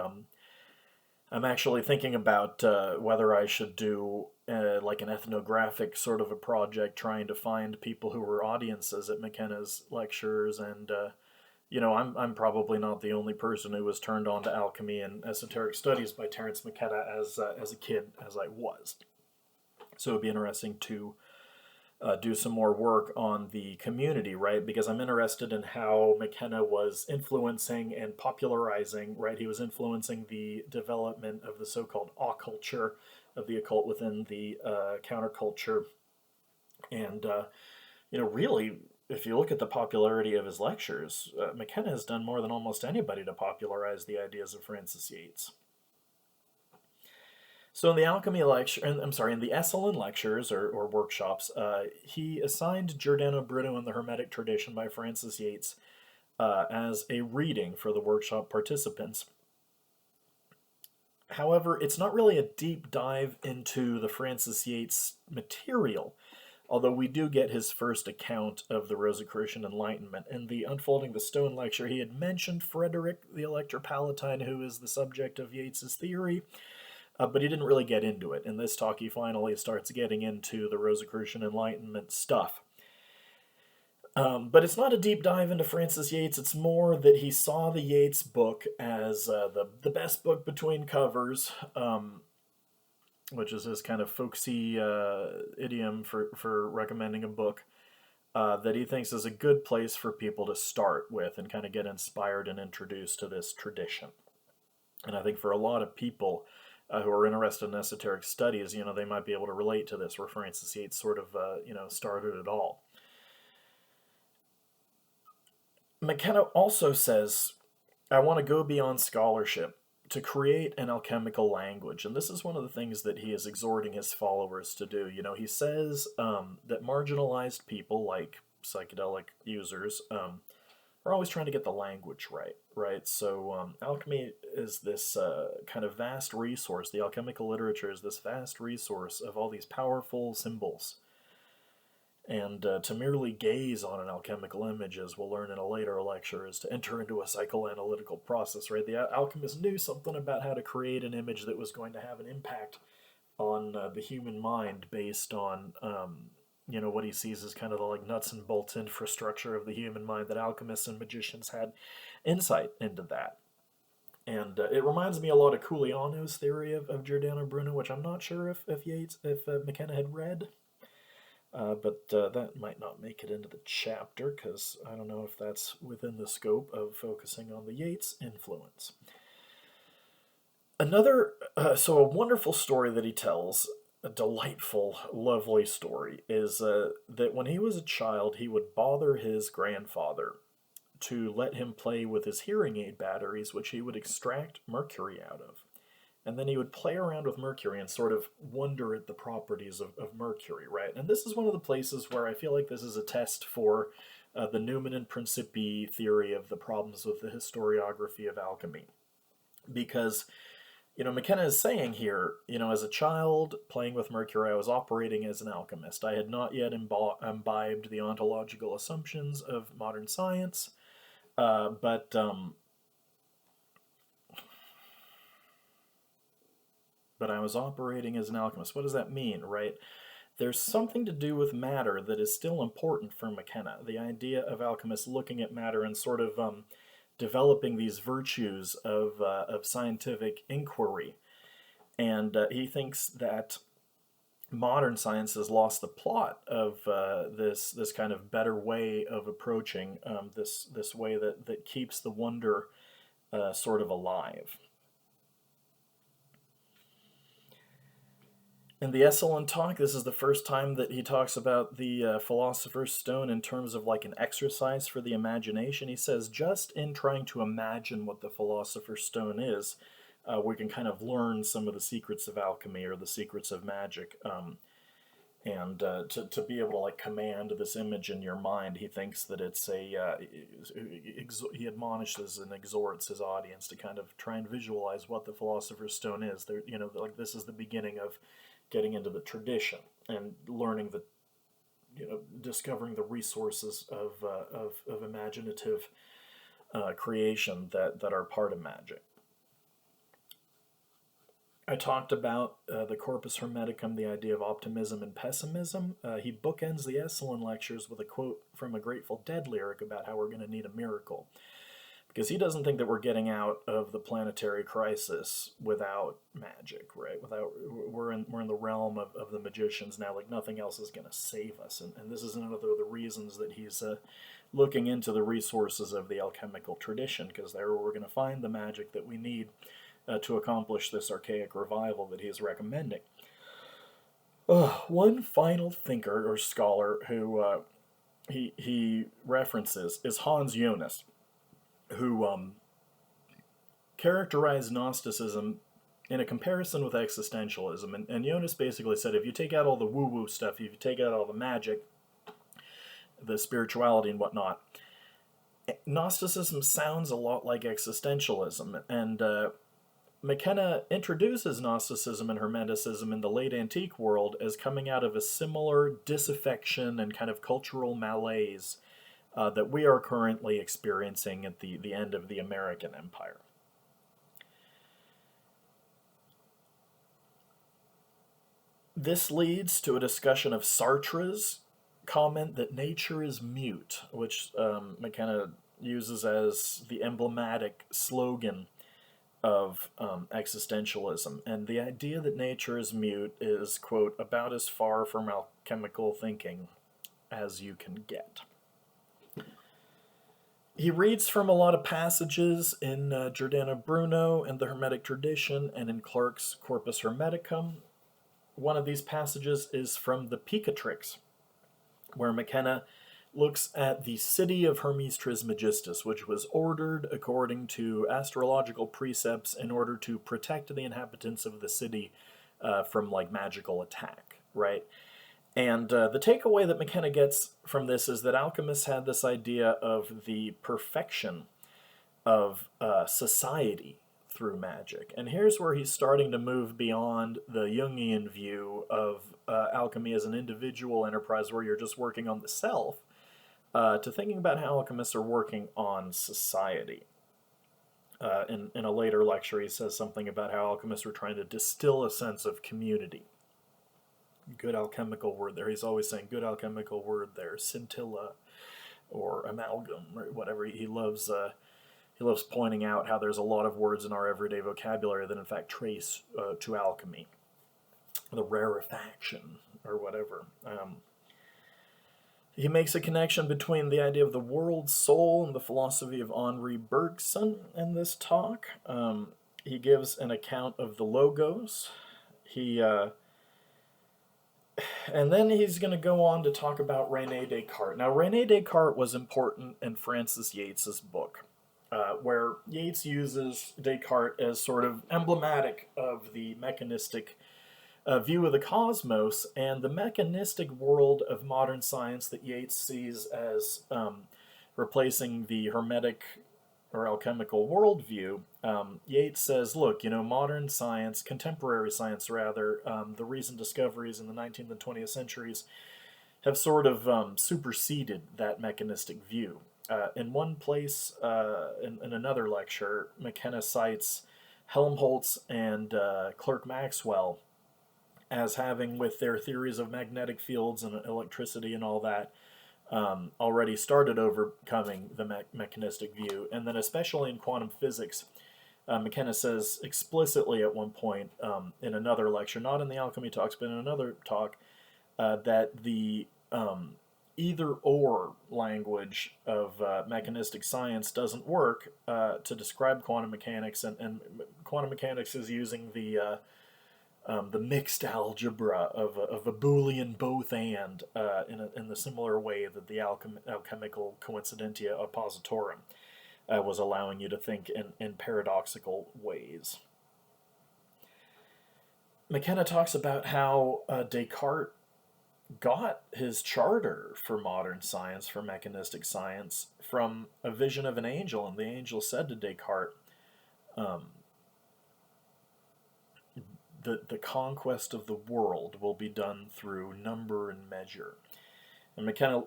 I'm actually thinking about whether I should do like an ethnographic sort of a project, trying to find people who were audiences at McKenna's lectures. And I'm probably not the only person who was turned on to alchemy and esoteric studies by Terence McKenna as a kid, as I was. So it'd be interesting to do some more work on the community, right? Because I'm interested in how McKenna was influencing and popularizing, right? He was influencing the development of the so-called occulture, of the occult within the counterculture. And, really, if you look at the popularity of his lectures, McKenna has done more than almost anybody to popularize the ideas of Francis Yates. So in the alchemy lecture, in the Esalen lectures or workshops, he assigned Giordano Bruno and the Hermetic Tradition by Francis Yates as a reading for the workshop participants. However, it's not really a deep dive into the Francis Yates material, although we do get his first account of the Rosicrucian Enlightenment. In the Unfolding the Stone lecture, he had mentioned Frederick the Elector Palatine, who is the subject of Yates's theory. But he didn't really get into it. In this talk, he finally starts getting into the Rosicrucian Enlightenment stuff. But it's not a deep dive into Francis Yates. It's more that he saw the Yates book as the best book between covers, which is his kind of folksy idiom for recommending a book, that he thinks is a good place for people to start with and kind of get inspired and introduced to this tradition. And I think for a lot of people who are interested in esoteric studies, they might be able to relate to this, where Francis Yates sort of, started it all. McKenna also says, I want to go beyond scholarship to create an alchemical language. And this is one of the things that he is exhorting his followers to do. He says that marginalized people, like psychedelic users, are always trying to get the language right? So alchemy is this kind of vast resource. The alchemical literature is this vast resource of all these powerful symbols. And to merely gaze on an alchemical image, as we'll learn in a later lecture, is to enter into a psychoanalytical process, right? The alchemist knew something about how to create an image that was going to have an impact on the human mind based on what he sees as kind of the like nuts and bolts infrastructure of the human mind, that alchemists and magicians had insight into that. And it reminds me a lot of Culiano's theory of Giordano Bruno, which I'm not sure if McKenna had read. But that might not make it into the chapter, because I don't know if that's within the scope of focusing on the Yates influence. So a wonderful story that he tells, a delightful, lovely story, is that when he was a child, he would bother his grandfather to let him play with his hearing aid batteries, which he would extract mercury out of. And then he would play around with mercury and sort of wonder at the properties of mercury, right? And this is one of the places where I feel like this is a test for the Numen and Principi theory of the problems with the historiography of alchemy. Because McKenna is saying here, as a child playing with mercury, I was operating as an alchemist. I had not yet imbibed the ontological assumptions of modern science, but I was operating as an alchemist. What does that mean, right? There's something to do with matter that is still important for McKenna. The idea of alchemists looking at matter and sort of developing these virtues of scientific inquiry. And he thinks that modern science has lost the plot of this kind of better way of approaching this way that keeps the wonder sort of alive. In the Esalen talk, this is the first time that he talks about the Philosopher's Stone in terms of like an exercise for the imagination. He says, just in trying to imagine what the Philosopher's Stone is, we can kind of learn some of the secrets of alchemy or the secrets of magic. And to be able to like command this image in your mind, he thinks that it's he admonishes and exhorts his audience to kind of try and visualize what the philosopher's stone is. There, like this is the beginning of getting into the tradition and learning the, discovering the resources of imaginative creation that are part of magic. I talked about the Corpus Hermeticum, the idea of optimism and pessimism. He bookends the Esalen lectures with a quote from a Grateful Dead lyric about how we're going to need a miracle. Because he doesn't think that we're getting out of the planetary crisis without magic, right? We're in the realm of the magicians now. Like nothing else is going to save us, and this is another of the reasons that he's looking into the resources of the alchemical tradition, because there we're going to find the magic that we need to accomplish this archaic revival that he is recommending. One final thinker or scholar who he references is Hans Jonas, who characterized Gnosticism in a comparison with existentialism. And Jonas basically said, if you take out all the woo-woo stuff, if you take out all the magic, the spirituality and whatnot, Gnosticism sounds a lot like existentialism. And McKenna introduces Gnosticism and Hermeticism in the late antique world as coming out of a similar disaffection and kind of cultural malaise that we are currently experiencing at the end of the American Empire. This leads to a discussion of Sartre's comment that nature is mute, which McKenna uses as the emblematic slogan of existentialism. And the idea that nature is mute is, quote, about as far from alchemical thinking as you can get. He reads from a lot of passages in Giordano Bruno and the Hermetic tradition and in Clarke's Corpus Hermeticum. One of these passages is from the Picatrix, where McKenna looks at the city of Hermes Trismegistus, which was ordered according to astrological precepts in order to protect the inhabitants of the city from like magical attack, right? And the takeaway that McKenna gets from this is that alchemists had this idea of the perfection of society through magic. And here's where he's starting to move beyond the Jungian view of alchemy as an individual enterprise where you're just working on the self, to thinking about how alchemists are working on society. In a later lecture, he says something about how alchemists are trying to distill a sense of community. Good alchemical word there. He's always saying good alchemical word there, scintilla or amalgam or whatever. He loves pointing out how there's a lot of words in our everyday vocabulary that in fact trace to alchemy, the rarefaction or whatever. He makes a connection between the idea of the world soul and the philosophy of Henri Bergson in this talk. He gives an account of the logos. And then he's going to go on to talk about René Descartes. Now, René Descartes was important in Francis Yates's book, where Yates uses Descartes as sort of emblematic of the mechanistic view of the cosmos and the mechanistic world of modern science that Yates sees as replacing the Hermetic or alchemical worldview. Yates says, look, modern science, contemporary science rather, the recent discoveries in the 19th and 20th centuries have sort of superseded that mechanistic view. In one place, in another lecture, McKenna cites Helmholtz and Clerk Maxwell as having, with their theories of magnetic fields and electricity and all that, already started overcoming the mechanistic view. And then especially in quantum physics, McKenna says explicitly at one point in another lecture, not in the alchemy talks, but in another talk, that the either-or language of mechanistic science doesn't work to describe quantum mechanics, and quantum mechanics is using the mixed algebra of a Boolean both and in the similar way that the alchemical coincidentia oppositorum was allowing you to think in paradoxical ways. McKenna talks about how Descartes got his charter for modern science, for mechanistic science, from a vision of an angel. And the angel said to Descartes, um, the conquest of the world will be done through number and measure. And McKenna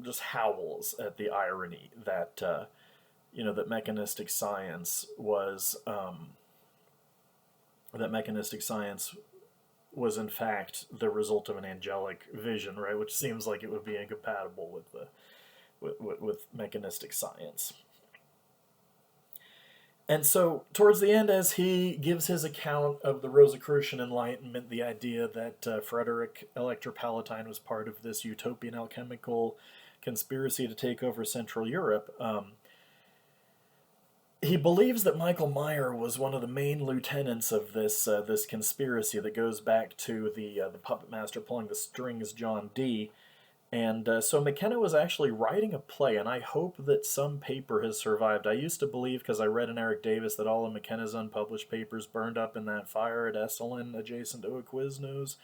just howls at the irony that that mechanistic science was in fact the result of an angelic vision, right? Which seems like it would be incompatible with with mechanistic science. And so, towards the end, as he gives his account of the Rosicrucian Enlightenment, the idea that Frederick Elector Palatine was part of this utopian alchemical conspiracy to take over Central Europe, he believes that Michael Meyer was one of the main lieutenants of this conspiracy that goes back to the puppet master pulling the strings, John Dee. And so McKenna was actually writing a play, and I hope that some paper has survived. I used to believe, because I read in Eric Davis, that all of McKenna's unpublished papers burned up in that fire at Esalen adjacent to Quiznos,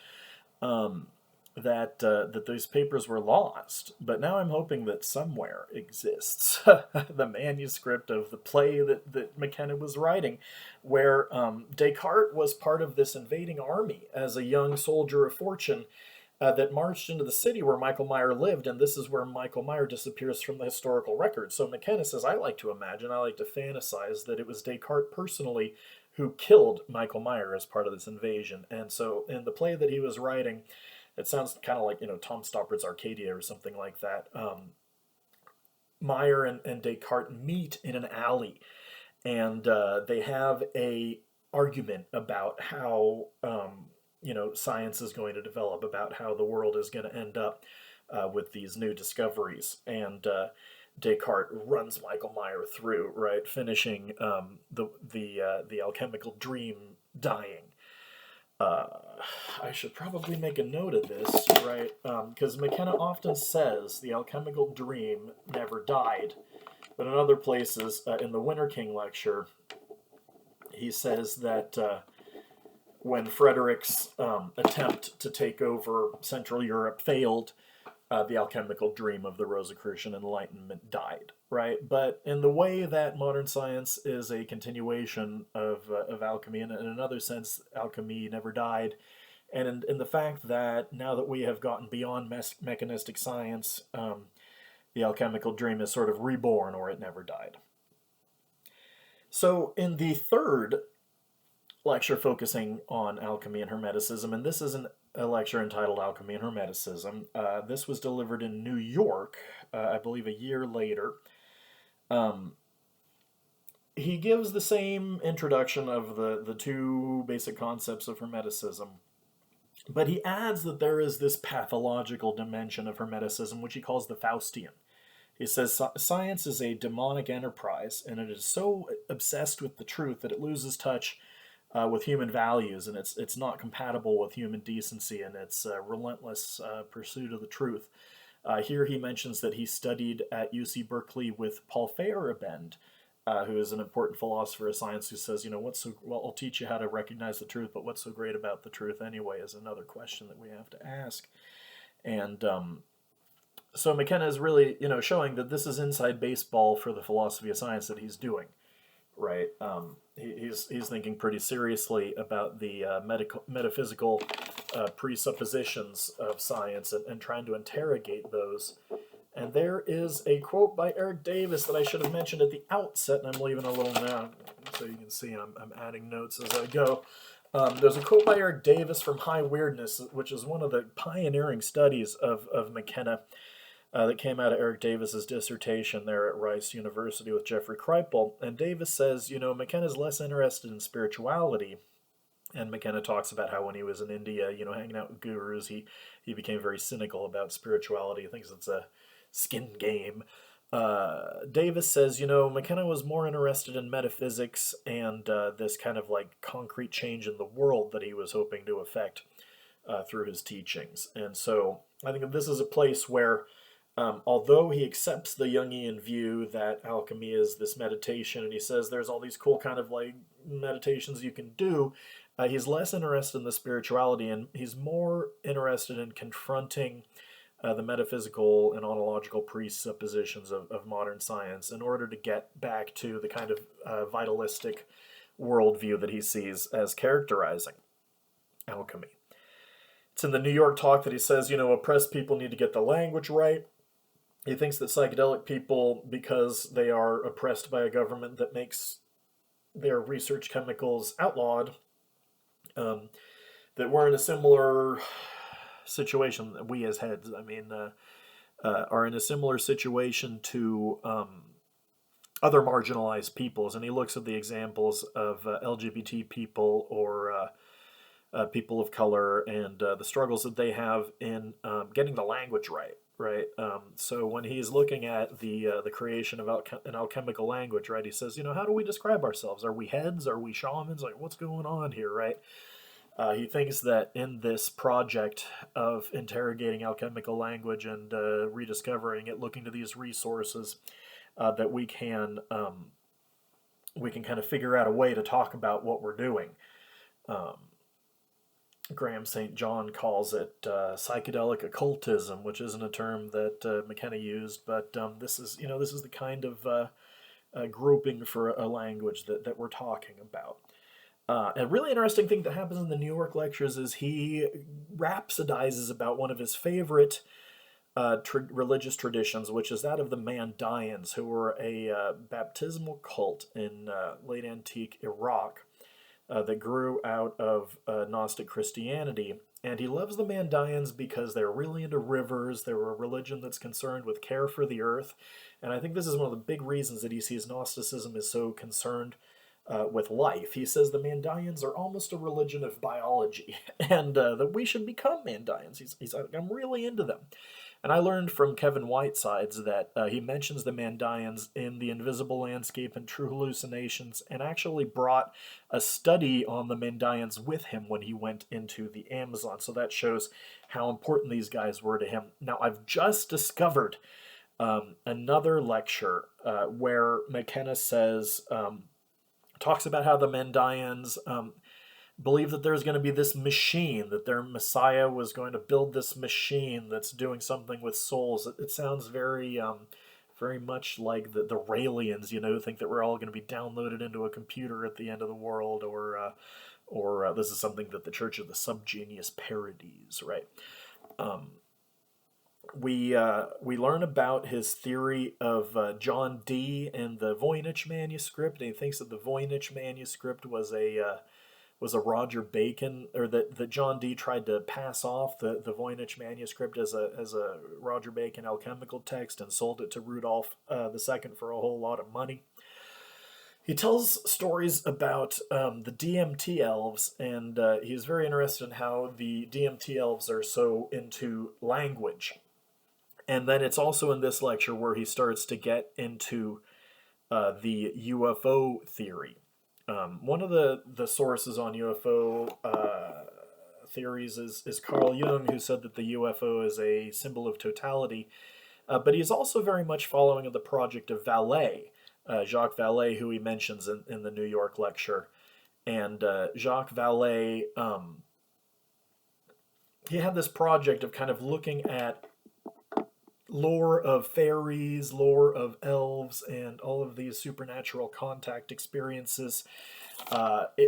that these papers were lost. But now I'm hoping that somewhere exists the manuscript of the play that McKenna was writing, where Descartes was part of this invading army as a young soldier of fortune, that marched into the city where Michael Meyer lived, and this is where Michael Meyer disappears from the historical record. So McKenna says, I like to fantasize that it was Descartes personally who killed Michael Meyer as part of this invasion. And so in the play that he was writing, it sounds kind of like, Tom Stoppard's Arcadia or something like that. Meyer and Descartes meet in an alley, and they have a argument about how science is going to develop, about how the world is going to end up with these new discoveries. And Descartes runs Michael Meyer through, right, finishing the alchemical dream dying. I should probably make a note of this, right, because McKenna often says the alchemical dream never died. But in other places, in the Winter King lecture, he says that when Frederick's attempt to take over Central Europe failed, the alchemical dream of the Rosicrucian Enlightenment died, right? But in the way that modern science is a continuation of alchemy, and in another sense, alchemy never died, and in the fact that now that we have gotten beyond mechanistic science, the alchemical dream is sort of reborn, or it never died. So in the third lecture focusing on alchemy and Hermeticism, and this is a lecture entitled Alchemy and Hermeticism. This was delivered in New York, I believe a year later. He gives the same introduction of the two basic concepts of Hermeticism, but he adds that there is this pathological dimension of Hermeticism, which he calls the Faustian. He says science is a demonic enterprise, and it is so obsessed with the truth that it loses touch with human values, and it's not compatible with human decency and its relentless pursuit of the truth. Here he mentions that he studied at UC Berkeley with Paul Feyerabend, who is an important philosopher of science, who says, I'll teach you how to recognize the truth, but what's so great about the truth anyway is another question that we have to ask. And so McKenna is really, showing that this is inside baseball for the philosophy of science that he's doing. Right, he's thinking pretty seriously about the metaphysical presuppositions of science and trying to interrogate those. And there is a quote by Eric Davis that I should have mentioned at the outset, and I'm leaving a little now, so you can see I'm adding notes as I go. There's a quote by Eric Davis from High Weirdness, which is one of the pioneering studies of McKenna. That came out of Eric Davis's dissertation there at Rice University with Jeffrey Kripal. And Davis says, McKenna's less interested in spirituality. And McKenna talks about how when he was in India, hanging out with gurus, he became very cynical about spirituality. He thinks it's a skin game. Davis says, McKenna was more interested in metaphysics and this kind of like concrete change in the world that he was hoping to effect through his teachings. And so I think this is a place where although he accepts the Jungian view that alchemy is this meditation, and he says there's all these cool kind of like meditations you can do, He's less interested in the spirituality, and he's more interested in confronting the metaphysical and ontological presuppositions of modern science in order to get back to the kind of vitalistic worldview that he sees as characterizing alchemy. It's in the New York talk that he says, oppressed people need to get the language right. He thinks that psychedelic people, because they are oppressed by a government that makes their research chemicals outlawed, that we're in a similar situation, we as heads, are in a similar situation to other marginalized peoples. And he looks at the examples of LGBT people or people of color and the struggles that they have in getting the language right. Right. So when he's looking at the creation of an alchemical language, right, he says, how do we describe ourselves? Are we heads? Are we shamans? Like, what's going on here, right? He thinks that in this project of interrogating alchemical language and rediscovering it, looking to these resources, that we can kind of figure out a way to talk about what we're doing. Graham St. John calls it psychedelic occultism, which isn't a term that McKenna used, but this is the kind of grouping for a language that we're talking about. A really interesting thing that happens in the New York lectures is he rhapsodizes about one of his favorite religious traditions, which is that of the Mandaeans, who were a baptismal cult in late antique Iraq. That grew out of Gnostic Christianity. And he loves the Mandaeans because they're really into rivers. They're a religion that's concerned with care for the earth. And I think this is one of the big reasons that he sees Gnosticism is so concerned with life. He says the Mandaeans are almost a religion of biology, and that we should become Mandaeans. He's like, I'm really into them. And I learned from Kevin Whitesides that he mentions the Mandaeans in The Invisible Landscape and True Hallucinations, and actually brought a study on the Mandaeans with him when he went into the Amazon. So that shows how important these guys were to him. Now, I've just discovered another lecture where McKenna talks about how the Mandaeans believe that there's going to be this machine, that their Messiah was going to build this machine that's doing something with souls. It sounds very much like the Raelians, who think that we're all going to be downloaded into a computer at the end of the world, or this is something that the Church of the Subgenius parodies, right? We learn about his theory of John Dee and the Voynich manuscript, and he thinks that the Voynich manuscript was a Roger Bacon, or that John Dee tried to pass off the Voynich manuscript as a Roger Bacon alchemical text and sold it to Rudolph II for a whole lot of money. He tells stories about the DMT elves, and he's very interested in how the DMT elves are so into language. And then it's also in this lecture where he starts to get into the UFO theory. One of the sources on UFO theories is Carl Jung, who said that the UFO is a symbol of totality. But he's also very much following the project of Vallée, Jacques Vallée, who he mentions in the New York lecture. And Jacques Vallée, he had this project of kind of looking at lore of fairies, lore of elves, and all of these supernatural contact experiences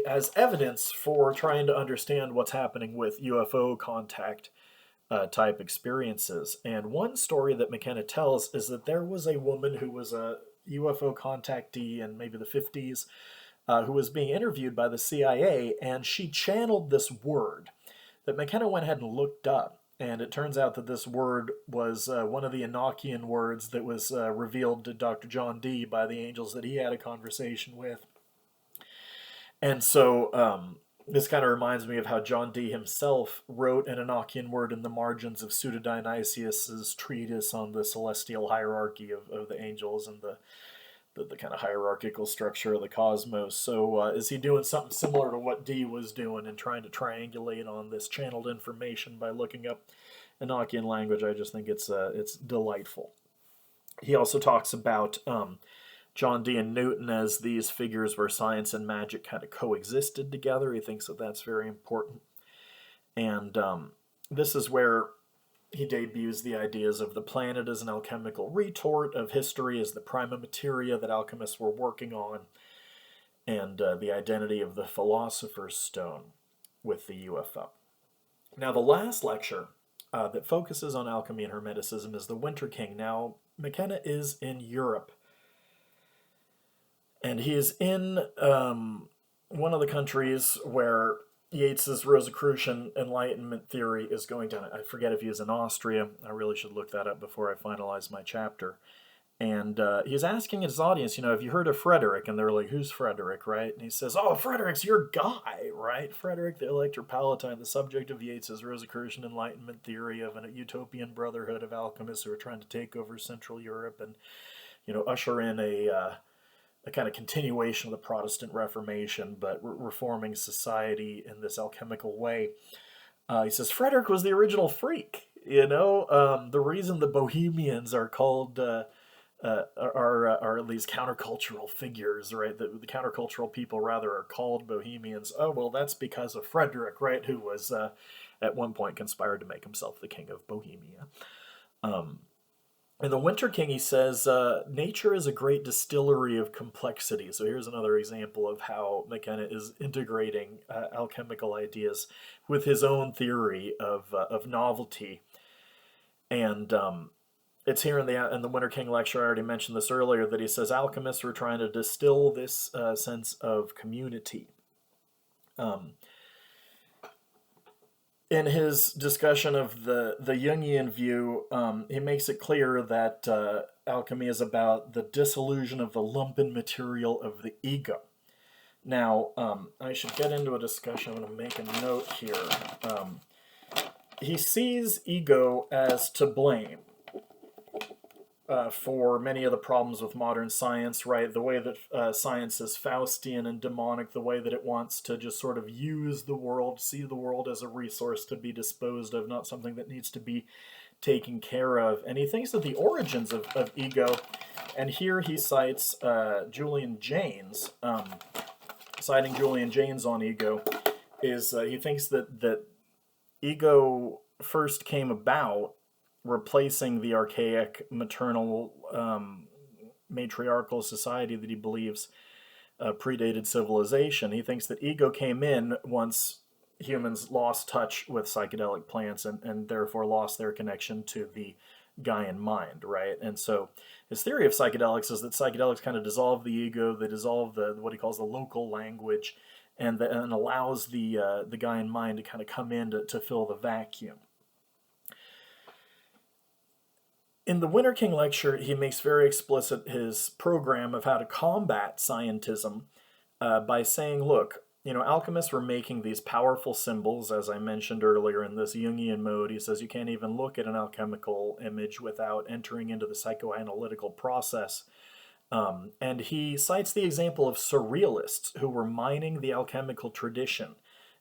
as evidence for trying to understand what's happening with UFO contact type experiences. And one story that McKenna tells is that there was a woman who was a UFO contactee in maybe the 50s who was being interviewed by the CIA, and she channeled this word that McKenna went ahead and looked up. And it turns out that this word was one of the Enochian words that was revealed to Dr. John Dee by the angels that he had a conversation with. And so this kind of reminds me of how John Dee himself wrote an Enochian word in the margins of Pseudo-Dionysius's treatise on the celestial hierarchy of the angels and the kind of hierarchical structure of the cosmos. So is he doing something similar to what Dee was doing and trying to triangulate on this channeled information by looking up Enochian language? I just think it's delightful. He also talks about John Dee and Newton as these figures where science and magic kind of coexisted together. He thinks that that's very important. And this is where he debuts the ideas of the planet as an alchemical retort, of history as the prima materia that alchemists were working on, and the identity of the philosopher's stone with the UFO. Now, the last lecture that focuses on alchemy and Hermeticism is the Winter King. Now, McKenna is in Europe, and he is in one of the countries where Yates's Rosicrucian Enlightenment theory is going down. I forget if he is in Austria. I really should look that up before I finalize my chapter. And he's asking his audience, have you heard of Frederick? And they're like, who's Frederick, right? And he says, oh, Frederick's your guy, right? Frederick the Elector Palatine, the subject of Yates's Rosicrucian Enlightenment theory of a utopian brotherhood of alchemists who are trying to take over Central Europe and, usher in a kind of continuation of the Protestant Reformation, but reforming society in this alchemical way. He says, Frederick was the original freak, the reason the Bohemians are called... are these countercultural figures, right? The countercultural people, rather, are called Bohemians. Oh, well, that's because of Frederick, right? Who was, at one point, conspired to make himself the king of Bohemia. In the Winter King, he says, nature is a great distillery of complexity. So here's another example of how McKenna is integrating alchemical ideas with his own theory of novelty. And it's here in the Winter King lecture, I already mentioned this earlier, that he says alchemists were trying to distill this sense of community. In his discussion of the Jungian view, he makes it clear that alchemy is about the dissolution of the lumpen material of the ego. Now, I should get into a discussion. I'm going to make a note here. He sees ego as to blame for many of the problems with modern science, right? The way that science is Faustian and demonic, the way that it wants to just sort of use the world, see the world as a resource to be disposed of, not something that needs to be taken care of. And he thinks that the origins of ego, and here he cites Julian Jaynes, citing Julian Jaynes on ego, is he thinks that ego first came about replacing the archaic maternal matriarchal society that he believes predated civilization. He thinks that ego came in once humans lost touch with psychedelic plants and therefore lost their connection to the Gaian mind, right? And so his theory of psychedelics is that psychedelics kind of dissolve the ego, they dissolve what he calls the local language, and allows the Gaian mind to kind of come in to fill the vacuum. In the Winter King lecture, he makes very explicit his program of how to combat scientism by saying, look, alchemists were making these powerful symbols, as I mentioned earlier, in this Jungian mode. He says you can't even look at an alchemical image without entering into the psychoanalytical process. And he cites the example of surrealists who were mining the alchemical tradition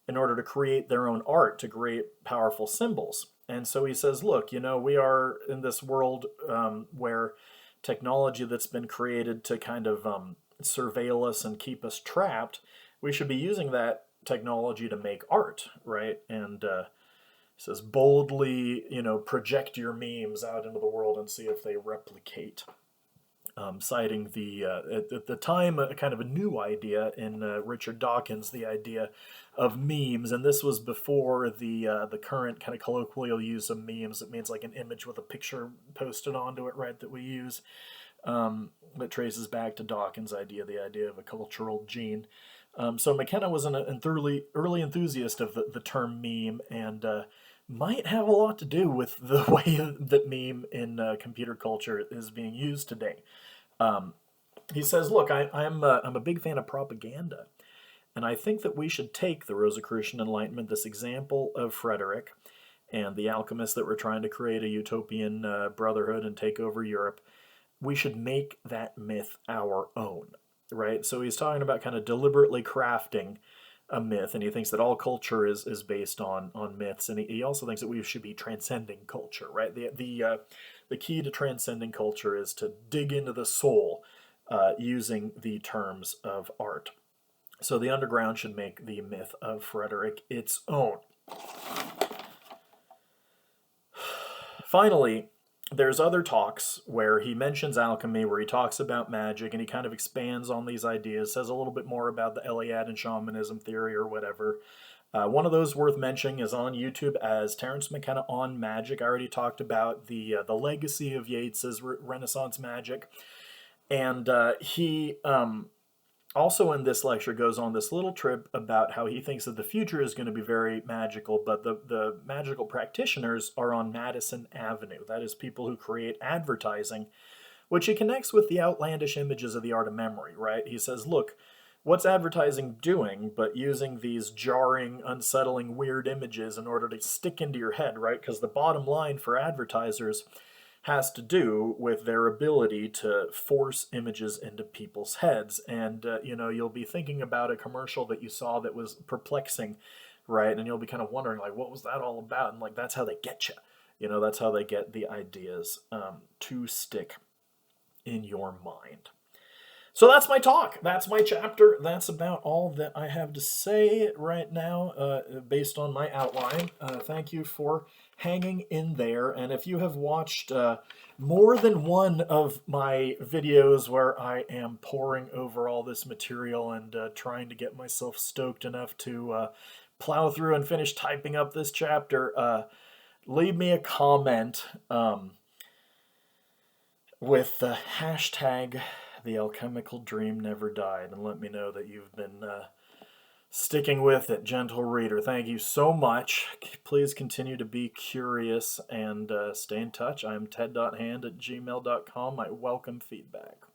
in order to create their own art, to create powerful symbols. And so he says, look, we are in this world where technology that's been created to kind of surveil us and keep us trapped, we should be using that technology to make art, right? And he says, boldly, project your memes out into the world and see if they replicate. Citing at the time, a kind of a new idea in Richard Dawkins, the idea of memes, and this was before the current kind of colloquial use of memes. It means like an image with a picture posted onto it, right, that we use, that traces back to Dawkins' idea, the idea of a cultural gene. So McKenna was an early enthusiast of the term meme, and might have a lot to do with the way that meme in computer culture is being used today. He says, look, I'm a big fan of propaganda, and I think that we should take the Rosicrucian Enlightenment, this example of Frederick and the alchemists that were trying to create a utopian brotherhood and take over Europe. We should make that myth our own, right? So he's talking about kind of deliberately crafting a myth, and he thinks that all culture is based on myths, and he also thinks that we should be transcending culture, right? The key to transcending culture is to dig into the soul using the terms of art. So the underground should make the myth of Frederick its own. Finally, there's other talks where he mentions alchemy, where he talks about magic, and he kind of expands on these ideas, says a little bit more about the Eliad and shamanism theory or whatever. One of those worth mentioning is on YouTube as Terence McKenna on Magic. I already talked about the legacy of Yates's Renaissance magic, and he also in this lecture goes on this little trip about how he thinks that the future is going to be very magical, but the magical practitioners are on Madison Avenue. That is people who create advertising, which he connects with the outlandish images of the art of memory, right? He says, look, what's advertising doing but using these jarring, unsettling, weird images in order to stick into your head, right? Because the bottom line for advertisers has to do with their ability to force images into people's heads. And, you'll be thinking about a commercial that you saw that was perplexing, right? And you'll be kind of wondering, like, what was that all about? And, like, that's how they get you. That's how they get the ideas to stick in your mind. So that's my talk. That's my chapter. That's about all that I have to say right now based on my outline. Thank you for hanging in there. And if you have watched more than one of my videos where I am poring over all this material and trying to get myself stoked enough to plow through and finish typing up this chapter, leave me a comment with the hashtag The Alchemical Dream Never Died, and let me know that you've been sticking with it, gentle reader. Thank you so much. Please continue to be curious and stay in touch. I'm ted.hand@gmail.com. I welcome feedback.